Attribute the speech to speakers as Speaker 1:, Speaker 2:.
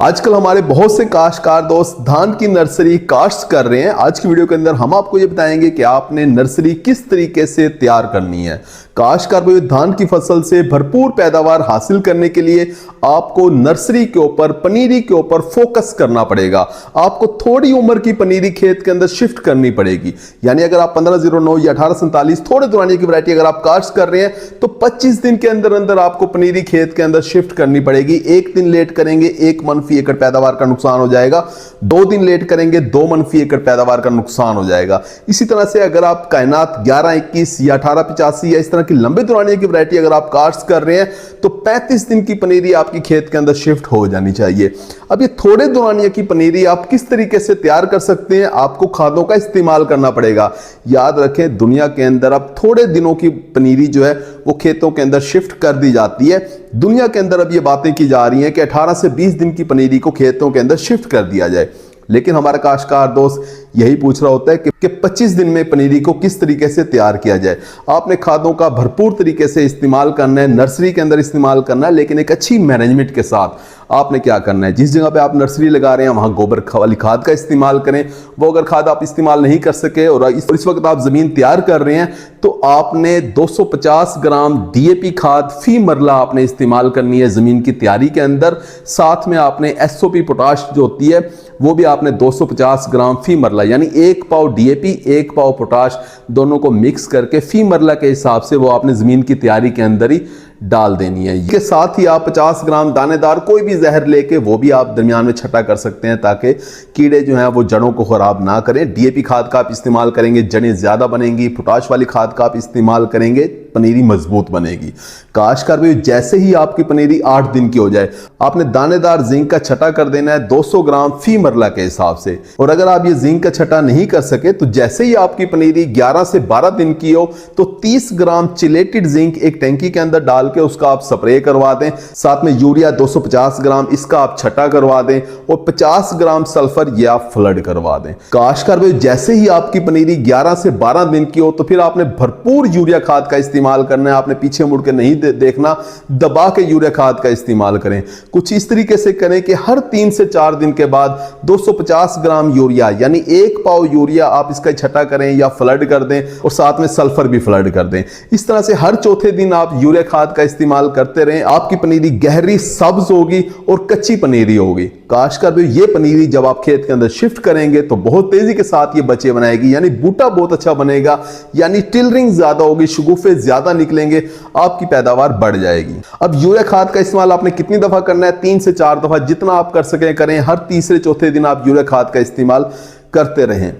Speaker 1: आजकल हमारे बहुत से काश्तकार दोस्त धान की नर्सरी काश्त कर रहे हैं। आज की वीडियो के अंदर हम आपको ये बताएंगे कि आपने नर्सरी किस तरीके से तैयार करनी है। काश्तकार भाई, धान की फसल से भरपूर पैदावार हासिल करने के लिए आपको नर्सरी के ऊपर, पनीरी के ऊपर फोकस करना पड़ेगा। आपको थोड़ी उम्र की पनीरी खेत के अंदर शिफ्ट करनी पड़ेगी। यानी अगर आप 1509 या 1847 थोड़े दुरानिया की वैरायटी अगर आप काश्त कर रहे हैं तो 25 दिन के अंदर अंदर आपको पनीरी खेत के अंदर शिफ्ट करनी पड़ेगी। एक दिन लेट करेंगे 1 मनफी एकड़ पैदावार का नुकसान हो जाएगा, 2 दिन लेट करेंगे 2 मनफी एकड़ पैदावार का नुकसान हो जाएगा। इसी तरह से अगर आप कायनात 1121 या 1885 या इस तरह की लंबे दुरानिया की वैरायटी अगर आप काश्त कर रहे हैं तो 35 दिन की पनीरी आपकी खेत के अंदर शिफ्ट हो जानी चाहिए। अब ये थोड़े दुरानिया की पनीरी आप किस तरीके से तैयार कर सकते हैं? आपको खादों का इस्तेमाल करना पड़ेगा। याद रखें, दुनिया के अंदर अब थोड़े दिनों की पनीरी जो है वो खेतों के अंदर शिफ्ट कर दी जाती है। दुनिया के अंदर अब ये बातें की जा रही हैं कि 18 से 20 दिन की पनीरी को खेतों के अंदर शिफ्ट कर दिया जाए। लेकिन हमारा काश्तकार दोस्त यही पूछ रहा होता है कि 25 दिन में पनीरी को किस तरीके से तैयार किया जाए। आपने खादों का भरपूर तरीके से इस्तेमाल करना है, नर्सरी के अंदर इस्तेमाल करना है, लेकिन एक अच्छी मैनेजमेंट के साथ। आपने क्या करना है, जिस जगह पे आप नर्सरी लगा रहे हैं वहां गोबर वाली खाद का इस्तेमाल करें। वो अगर खाद आप इस्तेमाल नहीं कर सके और इस वक्त आप जमीन तैयार कर रहे हैं तो आपने 250 ग्राम DAP खाद फी मरला आपने इस्तेमाल करनी है जमीन की तैयारी के अंदर। साथ में आपने SOP पोटाश जो होती है वो भी आपने 250 ग्राम फी मरला, यानी 1 पाव DAP 1 पाव पोटाश दोनों को मिक्स करके फी मरला के हिसाब से वो आपने जमीन की तैयारी के अंदर ही डाल देनी है। इसके साथ ही आप 50 ग्राम दानेदार कोई भी जहर लेके वो भी आप दरमियान में छटा कर सकते हैं ताकि कीड़े जो हैं वो जड़ों को खराब ना करें। DAP खाद का आप इस्तेमाल करेंगे, जड़ें ज्यादा बनेंगी। पोटाश वाली खाद का आप इस्तेमाल करेंगे, पनीरी मजबूत बनेगी। काश्तकार भाई, जैसे ही आपकी पनीरी 8 दिन की हो जाए आपने दानेदार जिंक का छटा कर देना है 200 ग्राम फी मरला के हिसाब से। और अगर आप ये जिंक का छटा नहीं कर सके तो जैसे ही आपकी पनीरी 11 से 12 दिन की हो तो 30 ग्राम चिलेटेड जिंक एक टैंकी के अंदर डाल के उसका आप स्प्रे करवा दें। साथ में यूरिया 250 ग्राम इसका आप छटा करवा दें और 50 ग्राम सल्फर ये आप फ्लड करवा दें। काश्तकार भाई, जैसे ही आपकी पनीरी 11 से 12 दिन की हो तो फिर आपने भरपूर यूरिया खाद का इस्तेमाल करना है। आपने पीछे मुड़ के नहीं देखना, दबा के यूरिया खाद का इस्तेमाल करें। कुछ इस तरीके से करें कि हर 3 से 4 दिन के बाद 250 ग्राम यूरिया यानी 1 पाव यूरिया आप इसका छटा करें या फ्लड कर दें और साथ में सल्फर भी फ्लड कर दें। इस तरह से हर चौथे दिन आप यूरिया खाद का इस्तेमाल करते रहें। आपकी पनीरी गहरी सब्ज होगी और कच्ची पनीरी होगी। काश्तकार भाई, ये पनीरी जब आप खेत के अंदर शिफ्ट करेंगे तो बहुत तेजी के साथ ये बच्चे बनाएगी, यानी बूटा बहुत अच्छा बनेगा, यानी टिलरिंग ज्यादा होगी, शगुफे ज्यादा निकलेंगे, आपकी पैदावार बढ़ जाएगी। अब यूरिया खाद का इस्तेमाल आपने कितनी दफा करना है? 3 से 4 दफा, जितना आप कर सकें करें। हर तीसरे चौथे दिन आप यूरिया खाद का इस्तेमाल करते रहें।